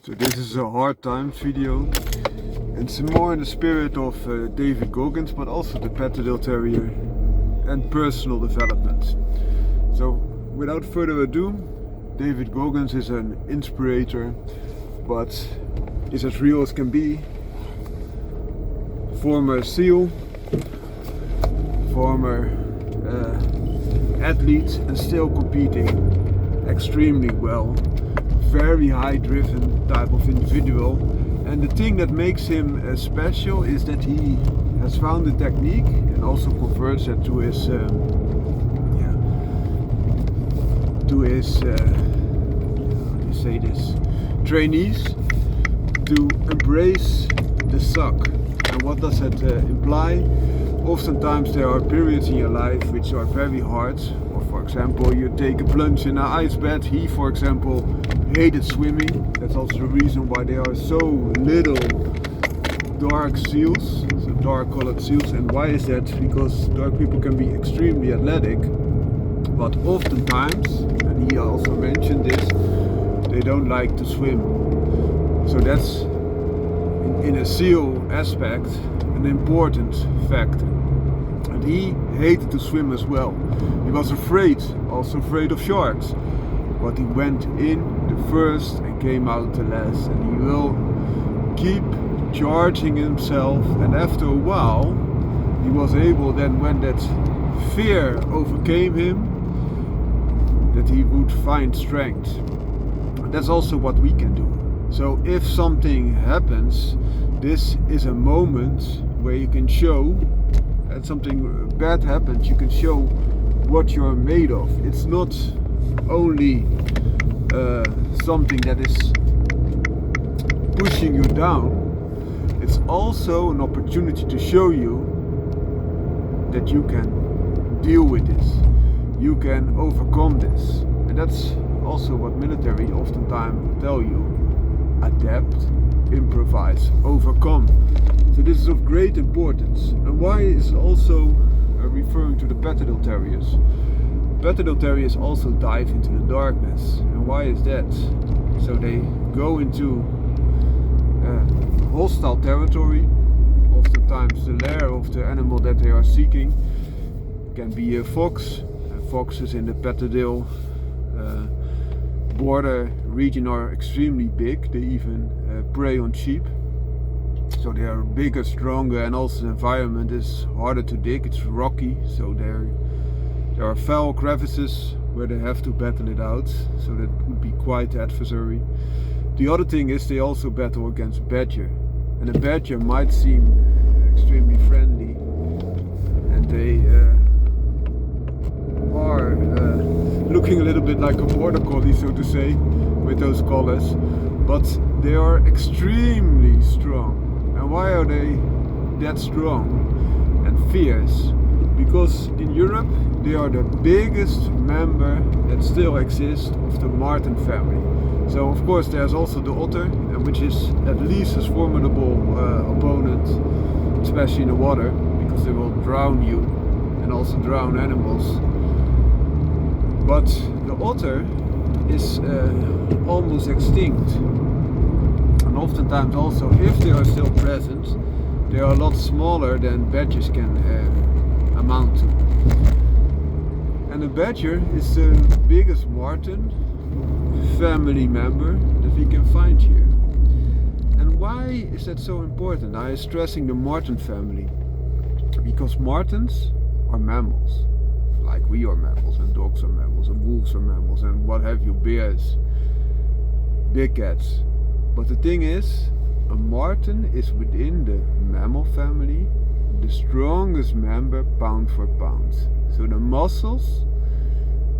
So this is a hard times video. It's more in the spirit of David Goggins, but also the Patterdale Terrier and personal development. So without further ado, David Goggins is an inspirator, but is as real as can be. Former SEAL, former athlete, and still competing extremely well. Very high driven type of individual, and the thing that makes him special is that he has found a technique and also converts it to his how do you say this, trainees, to embrace the suck. And what does that imply? Oftentimes there are periods in your life which are very hard, or for example you take a plunge in an ice bath. He, for example, hated swimming. That's also the reason why there are so little dark seals, so dark colored seals. And why is that? Because dark people can be extremely athletic, but oftentimes, and he also mentioned this, they don't like to swim. So that's in a SEAL aspect an important factor. And he hated to swim as well. He was afraid, also afraid of sharks. But he went in the first and came out the last. And he will keep charging himself. And after a while, he was able then, when that fear overcame him, that he would find strength. And that's also what we can do. So if something happens, this is a moment where you can show that something bad happens, you can show what you're made of. It's not only something that is pushing you down, it's also an opportunity to show you that you can deal with this, you can overcome this. And that's also what military oftentimes tell you: adapt, improvise, overcome. So this is of great importance. And why is also referring to the Patterdale Terriers? Patterdale Terriers also dive into the darkness. And why is that? So they go into hostile territory, oftentimes the lair of the animal that they are seeking. Can be a fox. Foxes in the Patterdale border region are extremely big. They even prey on sheep. So they are bigger, stronger, and also the environment is harder to dig. It's rocky, so there are foul crevices where they have to battle it out. So that would be quite adversary. The other thing is they also battle against badger, and a badger might seem extremely friendly, and they are looking a little bit like a border collie, so to say, with those collars, but they are extremely strong. And why are they that strong and fierce? Because in Europe they are the biggest member that still exists of the marten family. So of course there's also the otter, which is at least as formidable opponent, especially in the water, because they will drown you and also drown animals. But the otter is almost extinct. And oftentimes also, if they are still present, they are a lot smaller than badgers can amount to. And a badger is the biggest marten family member that we can find here. And why is that so important? I am stressing the marten family because martens are mammals, like we are mammals, and dogs are mammals, and wolves are mammals, and what have you, bears, big cats. But the thing is, a marten is within the mammal family the strongest member pound for pound. So the muscles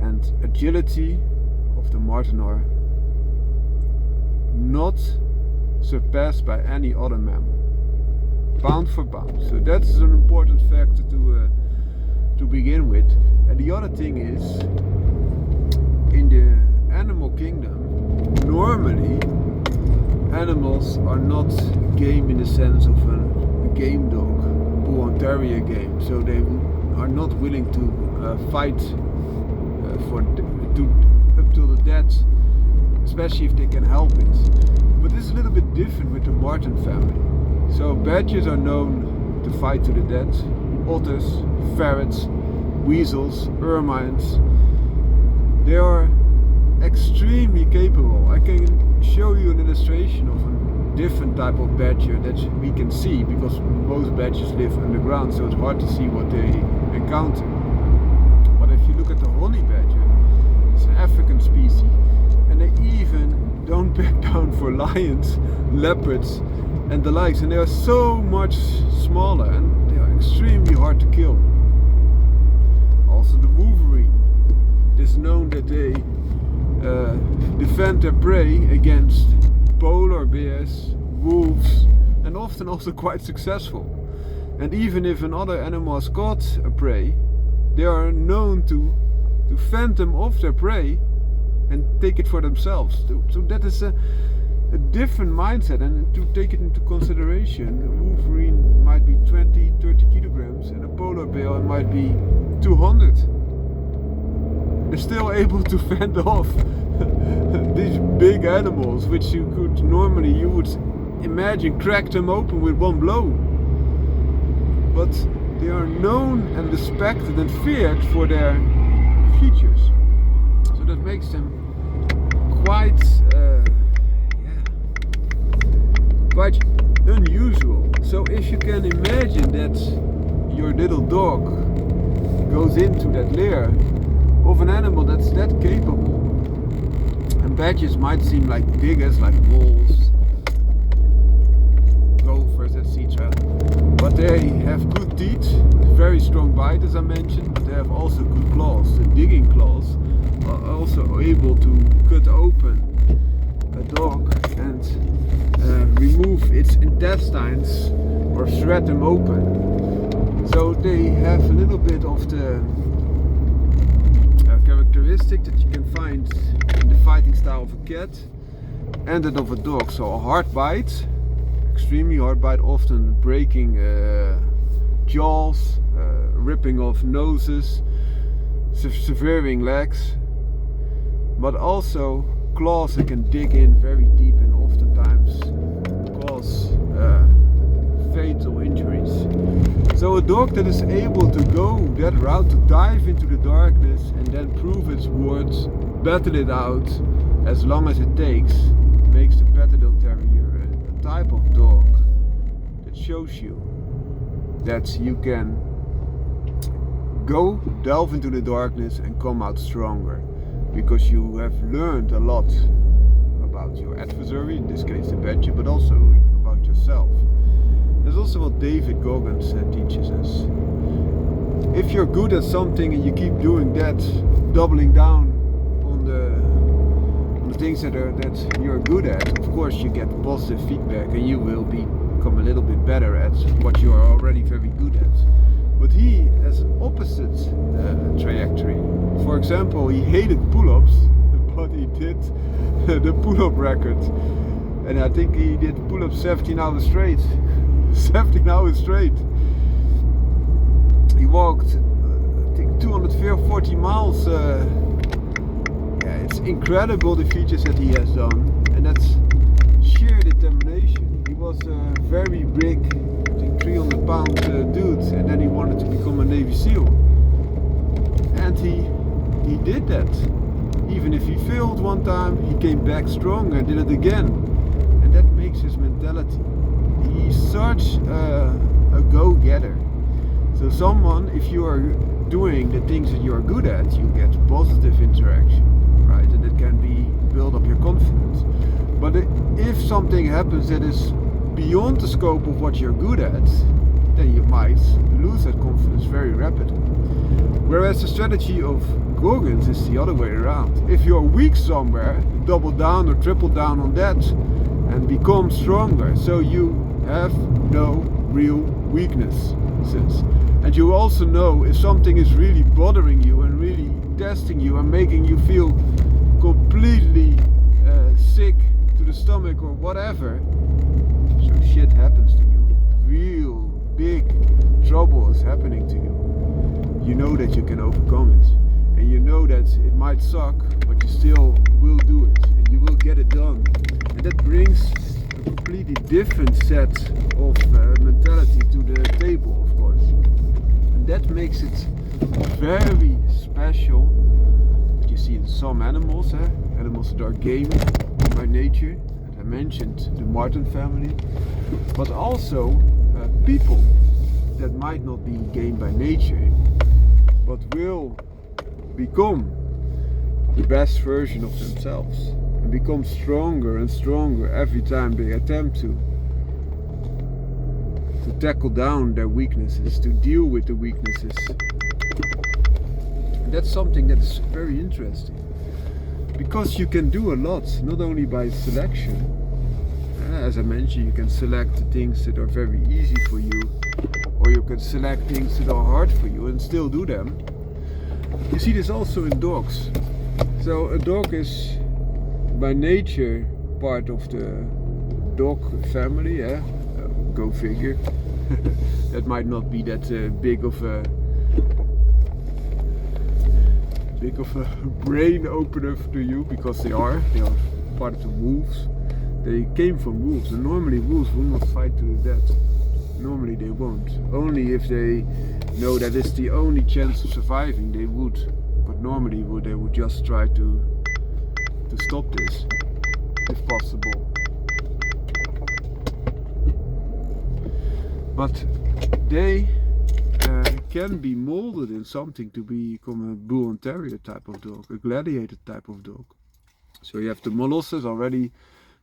and agility of the marten are not surpassed by any other mammal, pound for pound. So that's an important factor to begin with. And the other thing is, in the animal kingdom, normally animals are not game in the sense of a game dog, bull and terrier game. So they are not willing to fight up till the death, especially if they can help it. But this different with the marten family. So badgers are known to fight to the death. Otters, ferrets, weasels, ermines. They are extremely capable. I can show you an illustration of a different type of badger that we can see, because most badgers live underground, so it's hard to see what they encounter. But if you look at the honey badger, it's an African species, and they even don't back down for lions, leopards and the likes, and they are so much smaller and they are extremely hard to kill. Also the wolverine. It is known that they defend their prey against polar bears, wolves, and often also quite successful. And even if another animal has caught a prey, they are known to fend them off their prey and take it for themselves. So that is a different mindset, and to take it into consideration, a wolverine might be 20-30 kilograms and a polar bear might be 200. They're still able to fend off these big animals, which you would imagine crack them open with one blow. But they are known and respected and feared for their features. So that makes them quite unusual. So if you can imagine that your little dog goes into that lair of an animal that's that capable, and badgers might seem like diggers, like wolves, gophers, etc. But they have good teeth, very strong bite as I mentioned, but they have also good claws. The digging claws are also able to cut open a dog and remove its intestines or shred them open. So they have a little bit of the characteristic that you can find in the fighting style of a cat and that of a dog. So a hard bite, extremely hard bite, often breaking jaws, ripping off noses, severing legs, but also claws that can dig in very deep and oftentimes cause fatal injuries. So a dog that is able to go that route, to dive into the darkness and then prove its worth, battle it out as long as it takes, makes the Patterdale Terrier a type of dog that shows you that you can go delve into the darkness and come out stronger, because you have learned a lot about your adversary, in this case the badger, but also about yourself. That's also what David Goggins teaches us. If you're good at something and you keep doing that, doubling down on the things that you're good at, of course you get positive feedback and you will become a little bit better at what you are already very good at. But he has an opposite trajectory. For example, he hated pull-ups, but he did the pull-up record. And I think he did pull-ups 17 hours straight. 17 hours straight. He walked, I think, 240 miles. It's incredible the features that he has done. And that's sheer determination. He was a very big, I think 300-pound dude, and then he wanted to become a Navy SEAL. And he did that. Even if he failed one time, he came back strong and did it again. And that makes his mentality. He's such a go-getter. So someone, if you are doing the things that you are good at, you get positive interaction, right? And it can build up your confidence. But if something happens that is beyond the scope of what you're good at, then you might lose that confidence very rapidly. Whereas the strategy of Goggins is the other way around. If you're weak somewhere, double down or triple down on that and become stronger. So you have no real weaknesses. And you also know if something is really bothering you and really testing you and making you feel completely sick to the stomach or whatever, so shit happens to you, real big trouble is happening to you, you know that you can overcome it, and you know that it might suck, but you still will do it and you will get it done. And that brings a complete completely different set of mentality to the table, of course. And that makes it very special. That you see in some animals, animals that are game by nature. And I mentioned the marten family, but also people that might not be game by nature, but will become the best version of themselves and become stronger and stronger every time they attempt to tackle down their weaknesses, to deal with the weaknesses. And that's something that is very interesting, because you can do a lot, not only by selection. As I mentioned, you can select the things that are very easy for you, or you can select things that are hard for you and still do them. You see this also in dogs. So a dog is by nature part of the dog family, go figure. That might not be that big of a brain opener to you, because they are part of the wolves. They came from wolves, and normally wolves will not fight to the death. Normally they won't. Only if they know that it's the only chance of surviving, they would. But normally they would just try to stop this, if possible. But they can be molded in something to become a bull and terrier type of dog, a gladiator type of dog. So you have the molosses, already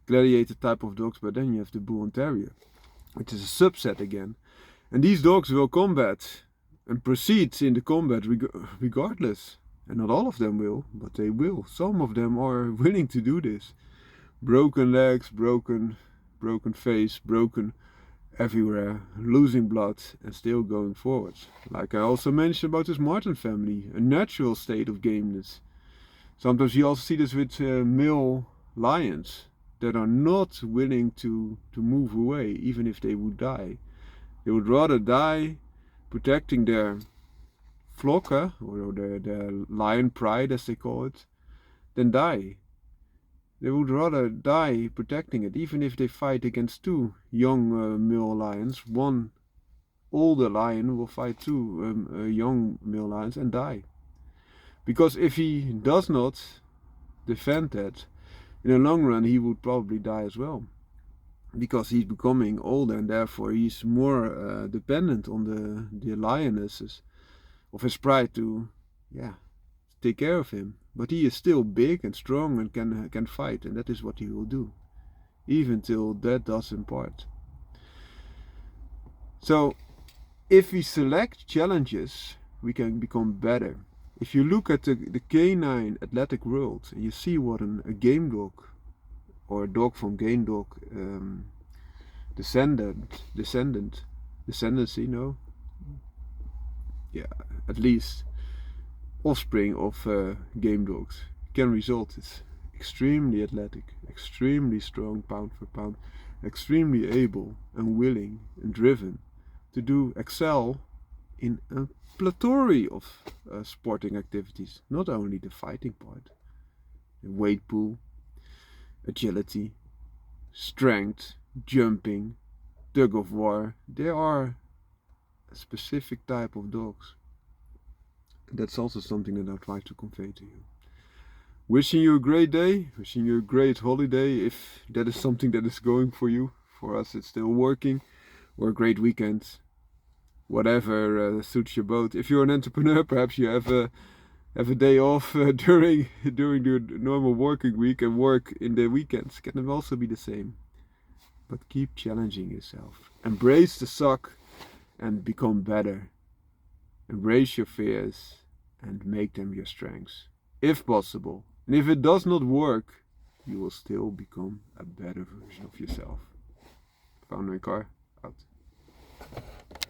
gladiator type of dogs, but then you have the bull and terrier, which is a subset again. And these dogs will combat and proceed in the combat regardless. And not all of them will, but they will. Some of them are willing to do this. Broken legs, broken face, broken everywhere, losing blood and still going forward. Like I also mentioned about this marten family, a natural state of gameness. Sometimes you also see this with male lions that are not willing to move away, even if they would die. They would rather die protecting their flock, or their lion pride as they call it, than die. They would rather die protecting it, even if they fight against two young male lions. One older lion will fight two young male lions and die. Because if he does not defend that, in the long run he would probably die as well. Because he's becoming older, and therefore he's more dependent on the lionesses of his pride to take care of him. But he is still big and strong and can fight, and that is what he will do, even till death does him part. So if we select challenges, we can become better. If you look at the canine athletic world, and you see what a game dog, or a dog from game dog descendancy, no? Yeah, at least offspring of game dogs can result. It's extremely athletic, extremely strong pound for pound, extremely able and willing and driven to excel in a plethora of sporting activities, not only the fighting part, the weight pull, agility, strength, jumping, tug of war. They are a specific type of dogs. That's also something that I try to convey to you. Wishing you a great day, wishing you a great holiday, if that is something that is going for you. For us it's still working, or a great weekend, whatever suits your boat. If you're an entrepreneur, perhaps you have a day off during the normal working week, and work in the weekends can also be the same. But keep challenging yourself. Embrace the suck and become better. Embrace your fears and make them your strengths, if possible. And if it does not work, you will still become a better version of yourself. Found my car out.